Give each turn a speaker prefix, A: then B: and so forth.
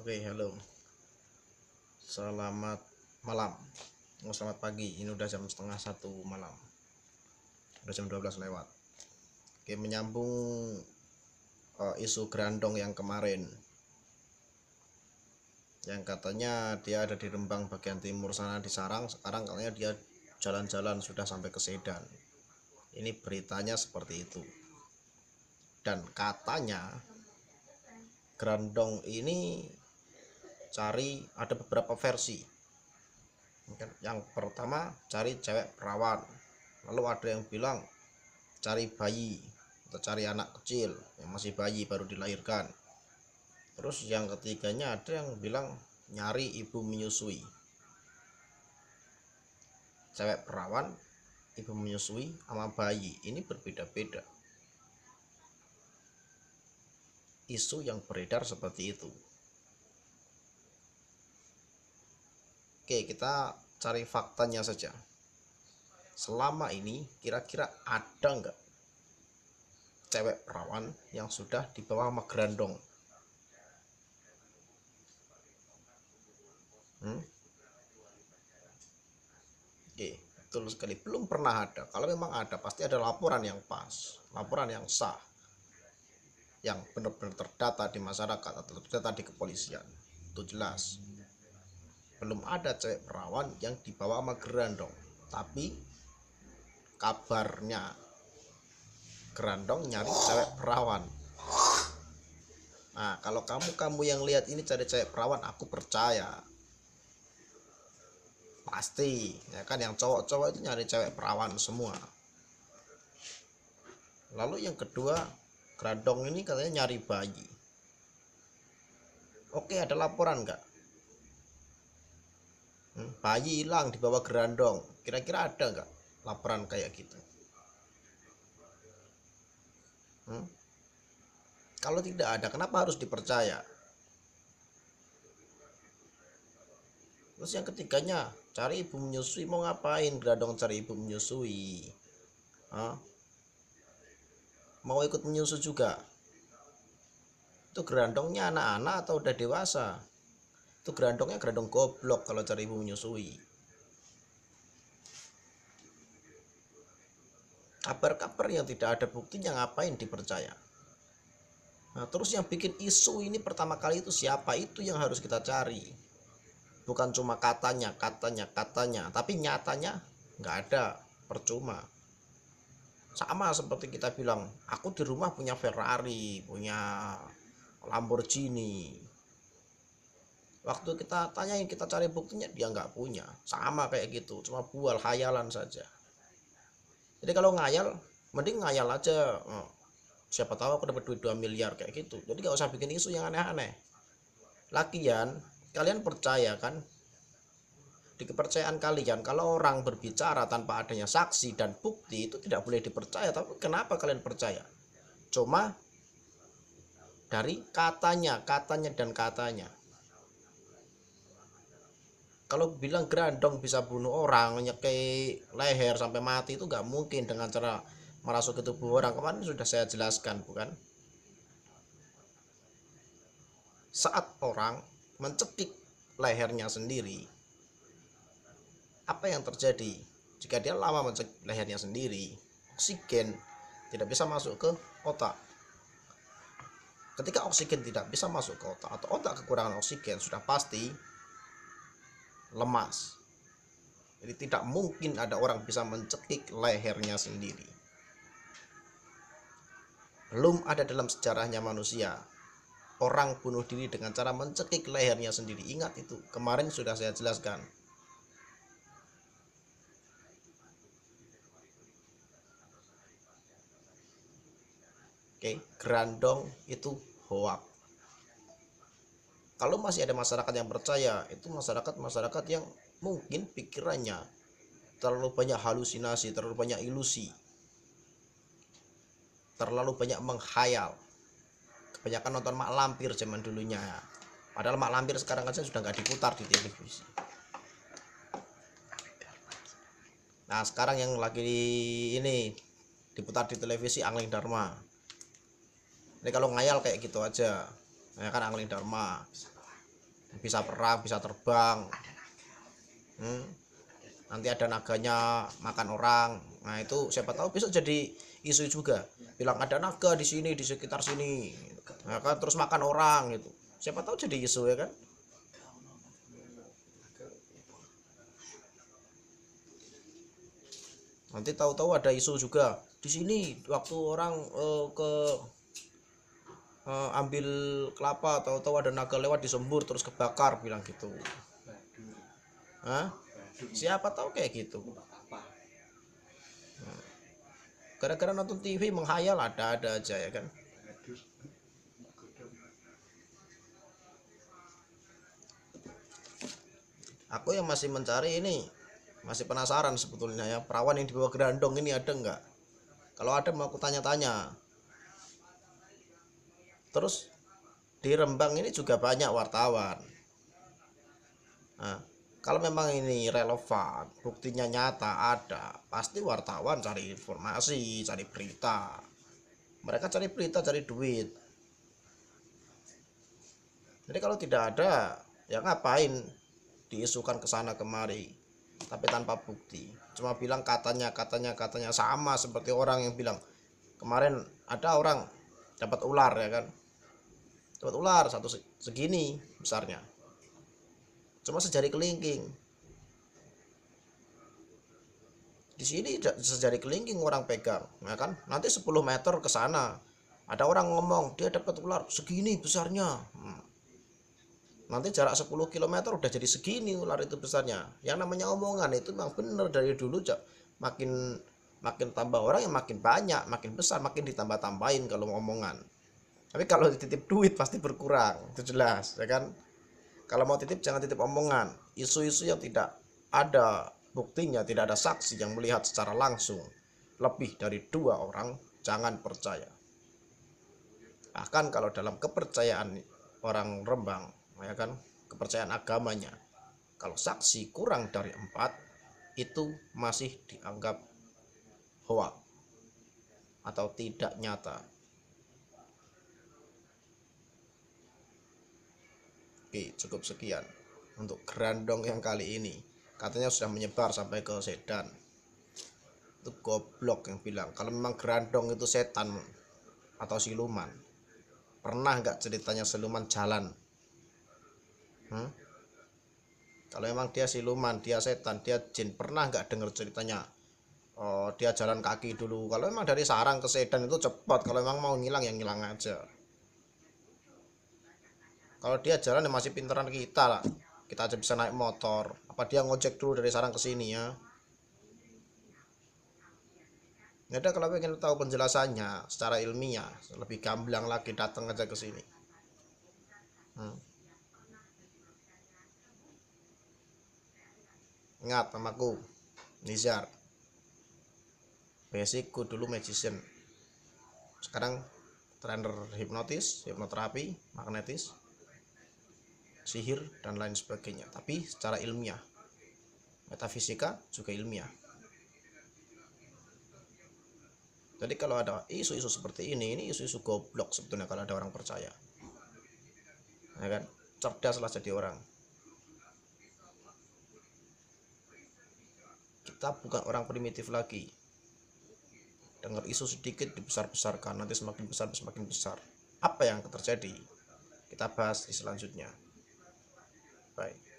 A: Oke, halo. Selamat malam. Selamat pagi. Ini udah jam setengah 1 malam. Udah jam 12 lewat. Oke, menyambung isu Grandong yang kemarin. Yang katanya dia ada di Rembang bagian timur sana di Sarang, sekarang katanya dia jalan-jalan sudah sampai ke Sedan. Ini beritanya seperti itu. Dan katanya Grandong ini ada beberapa versi. Yang pertama cari cewek perawan, lalu ada yang bilang cari bayi atau cari anak kecil yang masih bayi baru dilahirkan. Terus yang ketiganya ada yang bilang nyari ibu menyusui. Cewek perawan, ibu menyusui, sama bayi ini berbeda-beda. Isu yang beredar seperti itu. Oke, kita cari faktanya saja. Selama ini kira-kira ada nggak cewek perawan yang sudah dibawa sama Grandong? Oke, betul sekali, belum pernah ada. Kalau memang ada, pasti ada laporan yang pas, laporan yang sah, yang benar-benar terdata di masyarakat atau terdata di kepolisian. Itu jelas. Belum ada cewek perawan yang dibawa sama Grandong. Tapi kabarnya Grandong nyari cewek perawan. Nah, kalau kamu yang lihat ini cari cewek perawan, aku percaya. Pasti, ya kan, yang cowok-cowok itu nyari cewek perawan semua. Lalu yang kedua, Grandong ini katanya nyari bayi. Oke, ada laporan nggak? Bayi hilang dibawa Grandong. Kira-kira ada nggak laporan kayak gitu? Kalau tidak ada, kenapa harus dipercaya? Terus yang ketiganya, cari ibu menyusui. Mau ngapain Grandong cari ibu menyusui? Mau ikut menyusu juga? Itu Grandongnya anak-anak atau udah dewasa? Itu Grandongnya Grandong goblok kalau cari ibu menyusui. Kabar-kabar yang tidak ada buktinya ngapain dipercaya? Nah, terus yang bikin isu ini pertama kali itu siapa? Itu yang harus kita cari. Bukan cuma katanya, tapi nyatanya nggak ada, percuma. Sama seperti kita bilang, aku di rumah punya Ferrari, punya Lamborghini. Waktu kita tanyain, kita cari buktinya, dia nggak punya. Sama kayak gitu, cuma bual khayalan saja. Jadi kalau ngayal, mending ngayal aja. Siapa tahu aku dapat duit 2 miliar kayak gitu. Jadi nggak usah bikin isu yang aneh-aneh. Lagian kalian percaya kan, di kepercayaan kalian, kalau orang berbicara tanpa adanya saksi dan bukti itu tidak boleh dipercaya. Tapi kenapa kalian percaya? Cuma dari katanya dan katanya. Kalau bilang Grandong bisa bunuh orang, nyekei leher sampai mati, itu nggak mungkin dengan cara merasuk ke tubuh orang. Kemarin sudah saya jelaskan, bukan? Saat orang mencekik lehernya sendiri, apa yang terjadi? Jika dia lama mencekik lehernya sendiri, oksigen tidak bisa masuk ke otak. Ketika oksigen tidak bisa masuk ke otak, atau otak kekurangan oksigen, sudah pasti lemas. Jadi tidak mungkin ada orang bisa mencekik lehernya sendiri. Belum ada dalam sejarahnya manusia orang bunuh diri dengan cara mencekik lehernya sendiri. Ingat itu, kemarin sudah saya jelaskan. Oke, Grandong itu hoak. Kalau masih ada masyarakat yang percaya, itu masyarakat yang mungkin pikirannya terlalu banyak halusinasi, terlalu banyak ilusi, terlalu banyak menghayal. Kebanyakan nonton Mak Lampir zaman dulunya. Padahal Mak Lampir sekarang aja sudah nggak diputar di televisi. Nah, sekarang yang lagi ini diputar di televisi Angling Dharma. Jadi kalau ngayal kayak gitu aja, ya kan, Angling Dharma. bisa perang, bisa terbang. Nanti ada naganya makan orang. Nah itu siapa tahu besok jadi isu juga, bilang ada naga di sini, di sekitar sini, nah, kan terus makan orang gitu, siapa tahu jadi isu ya kan. Nanti tahu-tahu ada isu juga di sini waktu orang ambil kelapa, tahu-tahu ada naga lewat disembur terus kebakar, bilang gitu. Hah? Siapa tahu kayak gitu. Gara-gara nonton TV menghayal ada aja ya kan. Aku yang masih mencari ini, masih penasaran sebetulnya ya, perawan yang dibawa gerandong ini ada nggak? Kalau ada mau aku tanya-tanya. Terus di Rembang ini juga banyak wartawan. Nah, kalau memang ini relevan, buktinya nyata ada, pasti wartawan cari informasi, cari berita. Mereka cari berita, cari duit. Jadi kalau tidak ada, ya ngapain diisukan ke sana kemari, tapi tanpa bukti. Cuma bilang katanya sama seperti orang yang bilang kemarin ada orang dapat ular ya kan. Dapat ular satu segini besarnya. Cuma sejari kelingking. Di sini sejari kelingking orang pegang, ya kan? Nanti 10 meter ke sana ada orang ngomong dia dapat ular segini besarnya. Nanti jarak 10 km udah jadi segini ular itu besarnya. Yang namanya omongan itu memang bener dari dulu, makin makin tambah orang yang makin banyak, makin besar, makin ditambah-tambahin kalau omongan. Tapi kalau dititip duit pasti berkurang, itu jelas, ya kan? Kalau mau titip jangan titip omongan, isu-isu yang tidak ada buktinya, tidak ada saksi yang melihat secara langsung lebih dari 2 orang, jangan percaya. Bahkan kalau dalam kepercayaan orang Rembang, ya kan, kepercayaan agamanya, kalau saksi kurang dari 4 itu masih dianggap hoak atau tidak nyata. Oke, cukup sekian untuk gerandong yang kali ini. Katanya sudah menyebar sampai ke Sedan. Itu goblok yang bilang kalau memang gerandong itu setan atau siluman. Pernah nggak ceritanya siluman jalan? Kalau memang dia siluman, dia setan, dia jin, pernah nggak dengar ceritanya? Oh, dia jalan kaki dulu. Kalau memang dari sarang ke Sedan itu cepat. Kalau memang mau ngilang ya ngilang aja. Kalau dia jalan ya masih pinteran kita lah. Kita aja bisa naik motor. Apa dia ngojek dulu dari sarang ke sini ya? Ya udah, kalau pengen tahu penjelasannya secara ilmiah, lebih gamblang lagi datang aja ke sini. Ingat namaku Nizar. Basicku dulu magician. Sekarang trainer hipnotis, hipnoterapi, magnetis, sihir dan lain sebagainya, tapi secara ilmiah. Metafisika juga ilmiah. Jadi kalau ada isu-isu seperti ini isu-isu goblok sebetulnya kalau ada orang percaya. Ya kan? Cerdaslah jadi orang. Kita bukan orang primitif lagi. Dengar isu sedikit dibesar-besarkan, nanti semakin besar semakin besar. Apa yang terjadi? Kita bahas di selanjutnya. Bye.